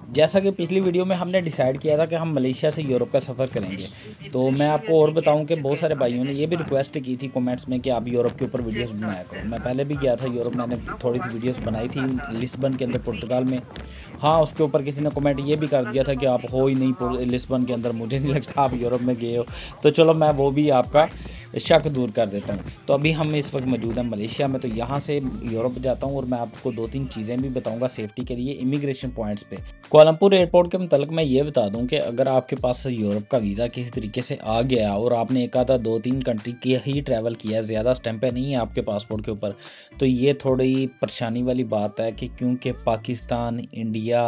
जैसा कि पिछली वीडियो में हमने डिसाइड किया था कि हम मलेशिया से यूरोप का सफ़र करेंगे, तो मैं आपको और बताऊं कि बहुत सारे भाइयों ने ये भी रिक्वेस्ट की थी कमेंट्स में कि आप यूरोप के ऊपर वीडियोस बनाया करो। मैं पहले भी गया था यूरोप, मैंने थोड़ी सी वीडियोस बनाई थी लिस्बन के अंदर, पुर्तगाल में। हाँ, उसके ऊपर किसी ने कमेंट ये भी कर दिया था कि आप हो ही नहीं लिस्बन के अंदर, मुझे नहीं लगता आप यूरोप में गए हो। तो चलो मैं वो भी आपका शक दूर कर देता हूँ। तो अभी हम इस वक्त मौजूद हैं मलेशिया में, तो यहाँ से यूरोप जाता हूँ और मैं आपको 2-3 चीज़ें भी बताऊँगा सेफ्टी के लिए इमिग्रेशन पॉइंट्स पे। कोलंबपुर एयरपोर्ट के मतलब मैं ये बता दूं कि अगर आपके पास यूरोप का वीज़ा किसी तरीके से आ गया और आपने एक आधा 2-3 कंट्री की ही ट्रैवल किया, ज़्यादा स्टैंपें नहीं है आपके पासपोर्ट के ऊपर, तो ये थोड़ी परेशानी वाली बात है कि क्योंकि पाकिस्तान, इंडिया,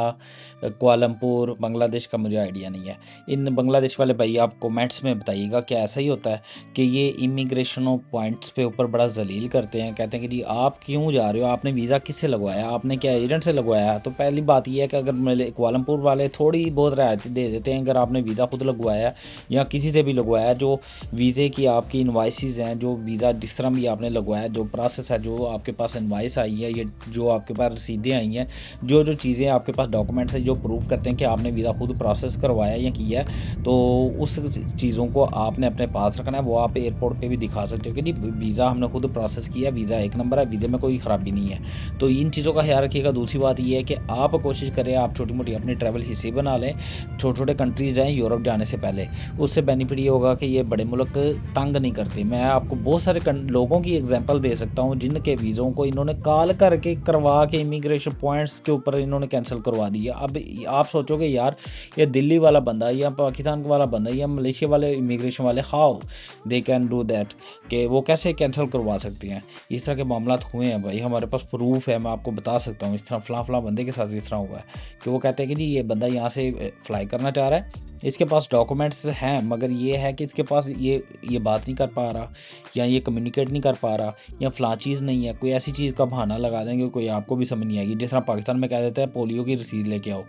कोलंबपुर, बांग्लादेश का मुझे आइडिया नहीं है। इन बांग्लादेश वाले भाई आप कमेंट्स में बताइएगा क्या ऐसा ही होता है कि ये इमिग्रेशनों पॉइंट्स पे ऊपर बड़ा जलील करते हैं, कहते हैं कि जी आप क्यों जा रहे हो, आपने वीज़ा किससे लगवाया, आपने क्या एजेंट से लगवाया। तो पहली बात ये है कि अगर कोलंबपुर वाले थोड़ी बहुत रियायत दे देते हैं अगर आपने वीज़ा खुद लगवाया या किसी से भी लगवाया, जो वीज़े की आपकी इन्वाइसेस हैं, जो वीज़ा जिस तरह भी आपने लगवाया, जो प्रोसेस है, जो आपके पास इन्वाइस आई है, ये जो आपके पास रसीदें आई हैं, जो जो चीज़ें आपके पास डॉक्यूमेंट्स हैं जो प्रूव करते हैं कि आपने वीज़ा खुद प्रोसेस करवाया या किया है, तो उस चीज़ों को आपने अपने पास रखना है। वो आप एयरपोर्ट पे भी दिखा सकते हो कि जी वीज़ा हमने खुद प्रोसेस किया, वीज़ा एक नंबर है, वीज़े में कोई ख़राबी नहीं है। तो इन चीज़ों का ख्याल रखिएगा। दूसरी बात ये है कि आप कोशिश करें आप छोटी मोटी अपनी ट्रैवल हिस्ट्री बना लें, छोटे छोटे कंट्रीज़ जाएँ यूरोप जाने से पहले। उससे बेनिफिट ये होगा कि ये बड़े मुल्क तंग नहीं करते। मैं आपको बहुत सारे लोगों की एग्जांपल दे सकता हूँ जिनके वीज़ों को इन्होंने कॉल करके करवा के इमिग्रेशन पॉइंट्स के ऊपर इन्होंने कैंसिल करवा दिया। अब आप सोचोगे यार ये दिल्ली वाला बंदा या पाकिस्तान वाला बंदा या मलेशिया वाले इमिग्रेशन वाले, how they can do that, कि वो कैसे कैंसिल करवा सकते हैं। इस तरह के मामला हुए हैं भाई, हमारे पास प्रूफ है, मैं आपको बता सकता हूँ। इस तरह फलां बंदे के साथ इस तरह हुआ है कि वो कहते हैं कि जी ये बंदा यहाँ से फ्लाई करना चाह रहा है, इसके पास डॉक्यूमेंट्स हैं, मगर ये है कि इसके पास ये बात नहीं कर पा रहा या ये कम्युनिकेट नहीं कर पा रहा या फ़लाँ चीज़ नहीं है, कोई ऐसी चीज़ का बहाना लगा देंगे, कोई आपको भी समझ नहीं आएगी। जिस तरह पाकिस्तान में कह देता है पोलियो की रसीद लेके आओ,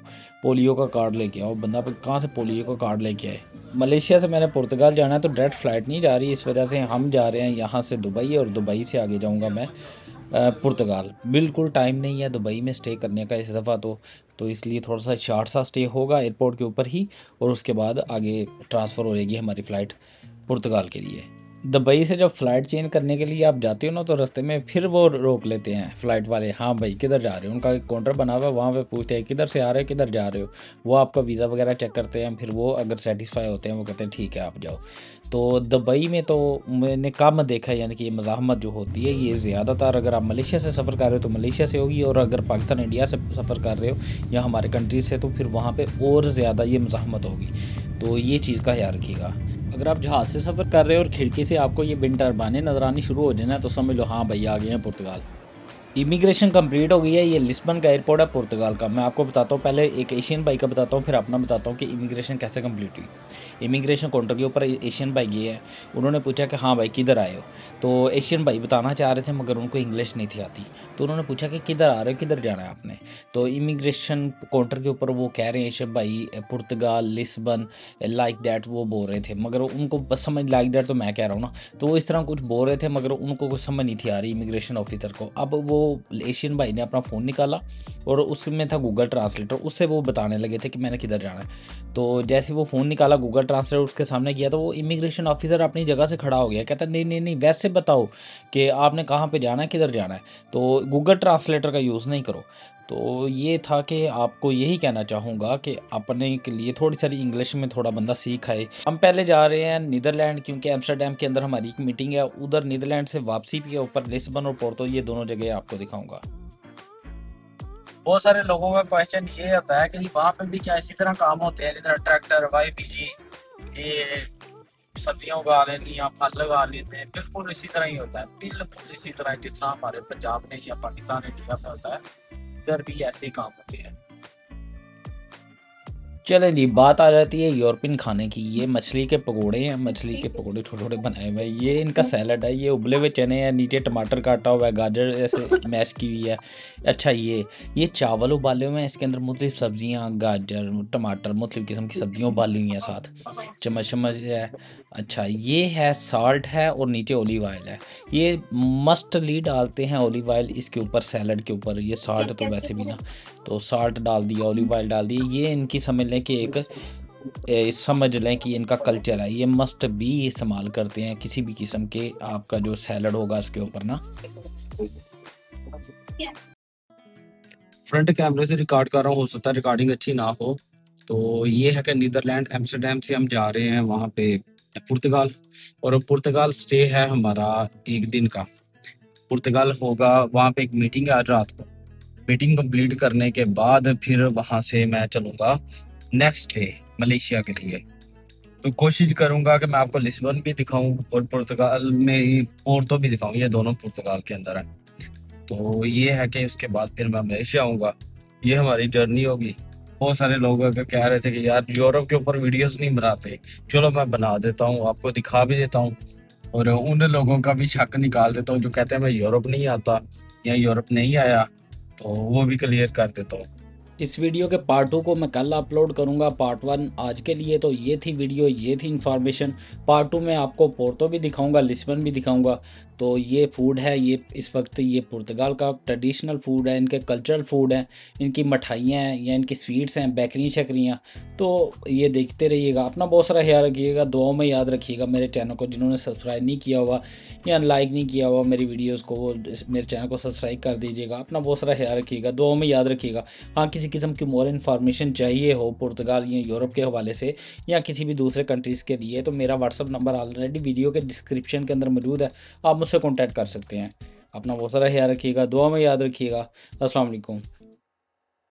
पोलियो का कार्ड लेके आओ, बंदा कहाँ से पोलियो का कार्ड लेके आए। मलेशिया से मैंने पुर्तगाल जाना है तो डायरेक्ट फ़्लाइट नहीं जा रही, इस वजह से हम जा रहे हैं यहाँ से दुबई, और दुबई से आगे जाऊँगा मैं पुर्तगाल। बिल्कुल टाइम नहीं है दुबई में स्टे करने का इस दफ़ा, तो इसलिए थोड़ा सा शॉर्ट सा स्टे होगा एयरपोर्ट के ऊपर ही, और उसके बाद आगे ट्रांसफ़र हो जाएगी हमारी फ़्लाइट पुर्तगाल के लिए। दुबई से जब फ़्लाइट चेंज करने के लिए आप जाते हो ना, तो रास्ते में फिर वो रोक लेते हैं फ़्लाइट वाले, हाँ भाई किधर जा रहे हो, उनका एक काउंटर बना हुआ है, वहाँ पे पूछते हैं किधर से आ रहे हो, किधर जा रहे हो। वो आपका वीज़ा वगैरह चेक करते हैं, फिर वो अगर सेटिस्फाई होते हैं वो कहते हैं ठीक है आप जाओ। तो दुबई में तो मैंने कम देखा है, यानी कि ये मज़ाहमत जो होती है ये ज़्यादातर अगर आप मलेशिया से सफ़र कर रहे हो तो मलेशिया से होगी, और अगर पाकिस्तान इंडिया से सफ़र कर रहे हो या हमारे कंट्री से, तो फिर वहाँ पे और ज़्यादा ये मज़ाहमत होगी। तो ये चीज़ का ख्याल रखिएगा। अगर आप जहाज़ से सफ़र कर रहे हो और खिड़की से आपको ये विंड टरबाइनें नज़र आनी शुरू हो जाए ना, तो समझ लो हाँ भाई आ गए हैं पुर्तगाल। इमिग्रेशन कंप्लीट हो गई है। ये लिस्बन का एयरपोर्ट है पुर्तगाल का। मैं आपको बताता हूँ, पहले एक एशियन भाई का बताता हूँ, फिर अपना बताता हूँ कि इमिग्रेशन कैसे कंप्लीट हुई। इमिग्रेशन काउंटर के ऊपर एशियन भाई गए हैं, उन्होंने पूछा कि हाँ भाई किधर आए हो। तो एशियन भाई बताना चाह रहे थे मगर उनको इंग्लिश नहीं थी आती, तो उन्होंने पूछा कि किधर आ रहे हो, किधर जाना है आपने। तो इमिग्रेशन काउंटर के ऊपर वो कह रहे हैं एशियन भाई पुर्तगाल, लिस्बन, लाइक दैट वो बोल रहे थे, मगर उनको बस समझ, लाइक दैट तो मैं कह रहा हूँ ना, तो वो इस तरह कुछ बोल रहे थे मगर उनको कुछ समझ नहीं थी आ रही इमिग्रेशन ऑफिसर को। अब वो एशियन भाई ने अपना फ़ोन निकाला और उसमें था गूगल ट्रांसलेटर, उससे वो बताने लगे थे कि मैंने किधर जाना है। तो जैसे वो फ़ोन निकाला, गूगल ट्रांसलेटर उसके सामने किया, तो वो इमिग्रेशन ऑफिसर अपनी जगह से खड़ा हो गया, कहता नहीं नहीं नहीं वैसे बताओ कि आपने कहाँ पे जाना है, किधर जाना है, तो गूगल ट्रांसलेटर का यूज़ नहीं करो। तो ये था कि आपको यही कहना चाहूँगा कि अपने के लिए थोड़ी सारी इंग्लिश में थोड़ा बंदा सीख आए। हम पहले जा रहे हैं नीदरलैंड, क्योंकि एम्स्टर्डम के अंदर हमारी एक मीटिंग है, उधर नीदरलैंड से वापसी भी है, ऊपर लिस्बन और पोर्तो, ये दोनों जगह आपको दिखाऊंगा। बहुत सारे लोगों का क्वेश्चन ये होता है कि वहाँ पे भी क्या इसी तरह काम होते हैं, जिस ट्रैक्टर YPG ये सब्जियां उगा लेनी या फल लगा लेते हैं, बिल्कुल इसी तरह ही होता है, बिल्कुल इसी तरह जितना हमारे पंजाब में या पाकिस्तान इंडिया में होता है, इधर भी ऐसे ही काम होते हैं। चलें जी, बात आ जाती है यूरोपियन खाने की। ये मछली के पकोड़े हैं, मछली के पकोड़े छोटे-छोटे बनाए हुए हैं। ये इनका सैलड है, ये उबले हुए चने हैं, नीचे टमाटर काटा हुआ है, गाजर ऐसे मैश की हुई है। अच्छा ये चावल उबाले हुए हैं, इसके अंदर मुख्तलिफ़ सब्जियाँ, गाजर, टमाटर, मुख्तलिफ़ किस्म की सब्जियाँ उबाली हुई हैं साथ। चम्मच-चम्मच है। अच्छा ये है, साल्ट है और नीचे ऑलिव ऑयल है। ये मस्टली डालते हैं ऑलिव ऑयल इसके ऊपर, सैलड के ऊपर। ये साल्ट तो वैसे भी ना तो साल्ट डाल दिया, ऑलिव ऑयल डाल दिया। ये इनकी समझ लें कि एक समझ लें कि इनका कल्चर है, ये मस्ट बी इस्तेमाल करते हैं किसी भी किस्म के आपका जो सैलड होगा इसके ऊपर ना। फ्रंट कैमरे से रिकॉर्ड कर रहा हूँ, हो सकता है रिकॉर्डिंग अच्छी ना हो। तो ये है कि नीदरलैंड एम्स्टर्डम से हम जा रहे हैं वहाँ पे पुर्तगाल, और पुर्तगाल स्टे है हमारा 1 दिन का। पुर्तगाल होगा, वहाँ पे एक मीटिंग है आज रात को। मीटिंग कंप्लीट करने के बाद फिर वहाँ से मैं चलूँगा नेक्स्ट डे मलेशिया के लिए। तो कोशिश करूँगा कि मैं आपको लिस्बन भी दिखाऊँ और पुर्तगाल में पोर्तो भी दिखाऊँ, ये दोनों पुर्तगाल के अंदर है। तो ये है कि उसके बाद फिर मैं मलेशिया आऊँगा। ये हमारी जर्नी होगी। बहुत सारे लोग अगर कह रहे थे कि यार यूरोप के ऊपर वीडियोस नहीं बनाते, चलो मैं बना देता हूँ, आपको दिखा भी देता हूँ और उन लोगों का भी शक निकाल देता हूँ जो कहते हैं मैं यूरोप नहीं आता या यूरोप नहीं आया, तो वो भी क्लियर कर देता हूँ। इस वीडियो के पार्ट 2 को मैं कल अपलोड करूंगा। पार्ट 1 आज के लिए तो ये थी वीडियो, ये थी इन्फॉर्मेशन। पार्ट 2 में आपको पोर्तो भी दिखाऊंगा, लिस्बन भी दिखाऊंगा। तो ये फूड है, ये इस वक्त ये पुर्तगाल का ट्रेडिशनल फूड है, इनके कल्चरल फूड है, इनकी मिठाइयाँ हैं या इनकी स्वीट्स हैं, बेकरियाँ शकरियाँ। तो ये देखते रहिएगा, अपना बहुत सारा ख्याल रखिएगा, दुआओं में याद रखिएगा। मेरे चैनल को जिन्होंने सब्सक्राइब नहीं किया हुआ या लाइक नहीं किया हुआ मेरी वीडियोज़ को, वो मेरे चैनल को सब्सक्राइब कर दीजिएगा। अपना बहुत सारा ख्याल रखिएगा, दुआओं में याद रखिएगा। हाँ, किसी किस्म की मोर इन्फॉर्मेशन चाहिए हो पुर्तगाल या यूरोप के हवाले से या किसी भी दूसरे कंट्रीज़ के लिए, तो मेरा व्हाट्सअप नंबर ऑलरेडी वीडियो के डिस्क्रिप्शन के अंदर मौजूद है, आप मुझसे कॉन्टैक्ट कर सकते हैं। अपना बहुत सारा ख्याल रखिएगा, दुआ में याद रखिएगा। अस्सलाम वालेकुम।